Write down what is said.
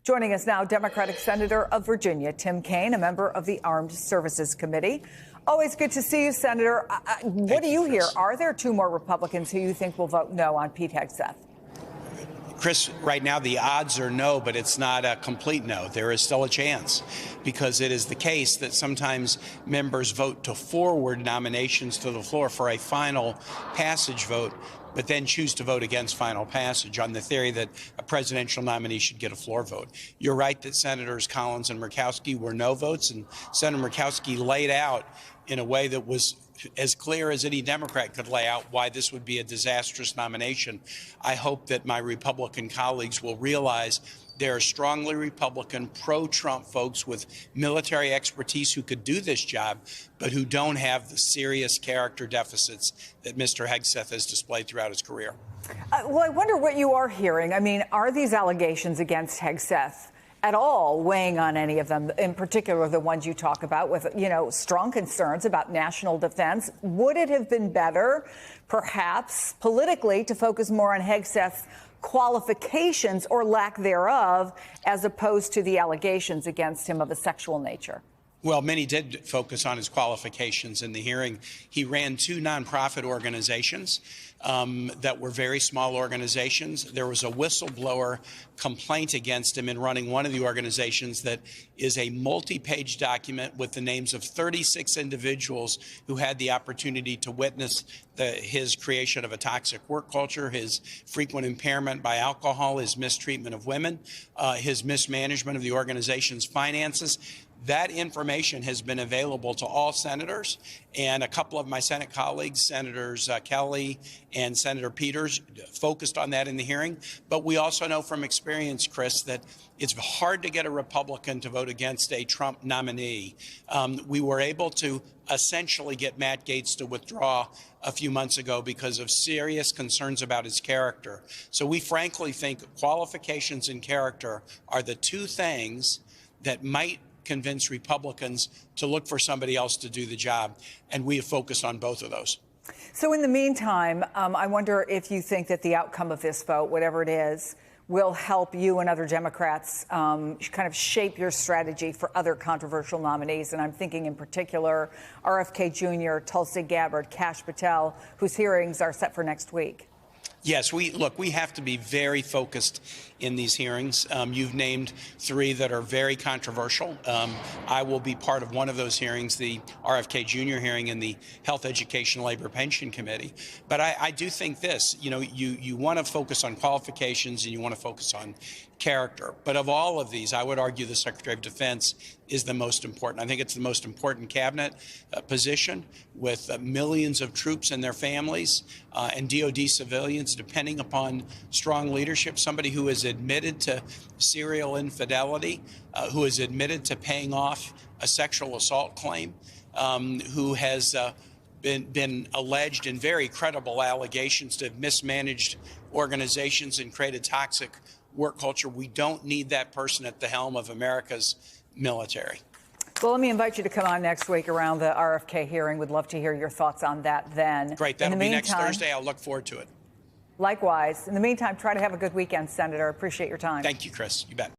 Joining us now, Democratic Senator of Virginia, Tim Kaine, a member of the Armed Services Committee. Always good to see you, Senator. What do you hear? Are there two more Republicans who you think will vote no on Pete Hegseth? Chris, right now the odds are no, but it's not a complete no. There is still a chance, because it is the case that sometimes members vote to forward nominations to the floor for a final passage vote, but then choose to vote against final passage on the theory that a presidential nominee should get a floor vote. You're right that Senators Collins and Murkowski were no votes, and Senator Murkowski laid out in a way that was as clear as any Democrat could lay out why this would be a disastrous nomination. I hope that my Republican colleagues will realize there are strongly Republican, pro-Trump folks with military expertise who could do this job, but who don't have the serious character deficits that Mr. Hegseth has displayed throughout his career. Well, I wonder what you are hearing. I mean, are these allegations against Hegseth at all weighing on any of them, in particular the ones you talk about with, strong concerns about national defense? Would it have been better, perhaps, politically, to focus more on Hegseth's qualifications or lack thereof, as opposed to the allegations against him of a sexual nature? Well, many did focus on his qualifications in the hearing. He ran two nonprofit organizations that were very small organizations. There was a whistleblower complaint against him in running one of the organizations that is a multi-page document with the names of 36 individuals who had the opportunity to witness his creation of a toxic work culture, his frequent impairment by alcohol, his mistreatment of women, his mismanagement of the organization's finances. That information has been available to all senators, and a couple of my Senate colleagues, Senators Kelly and Senator Peters, focused on that in the hearing. But we also know from experience, Chris, that it's hard to get a Republican to vote against a Trump nominee. We were able to essentially get Matt Gaetz to withdraw a few months ago because of serious concerns about his character. So we frankly think qualifications and character are the two things that might convince Republicans to look for somebody else to do the job, and we have focused on both of those. So in the meantime, I wonder if you think that the outcome of this vote, whatever it is, will help you and other Democrats kind of shape your strategy for other controversial nominees. And I'm thinking in particular RFK Jr., Tulsi Gabbard, Kash Patel, whose hearings are set for next week. Yes, we have to be very focused in these hearings. You've named three that are very controversial. I will be part of one of those hearings, the RFK Jr. hearing in the Health, Education, Labor, Pension Committee. But I do think this, you want to focus on qualifications and you want to focus on character. But of all of these, I would argue the Secretary of Defense is the most important. I think it's the most important cabinet position, with millions of troops and their families and DOD civilians depending upon strong leadership, somebody who is admitted to serial infidelity, who is admitted to paying off a sexual assault claim, who has been alleged in very credible allegations to have mismanaged organizations and created toxic work culture. We don't need that person at the helm of America's military. Well, let me invite you to come on next week around the RFK hearing. Would love to hear your thoughts on that then. Great. That'll be next Thursday. I'll look forward to it. Likewise. In the meantime, try to have a good weekend, Senator. Appreciate your time. Thank you, Chris. You bet.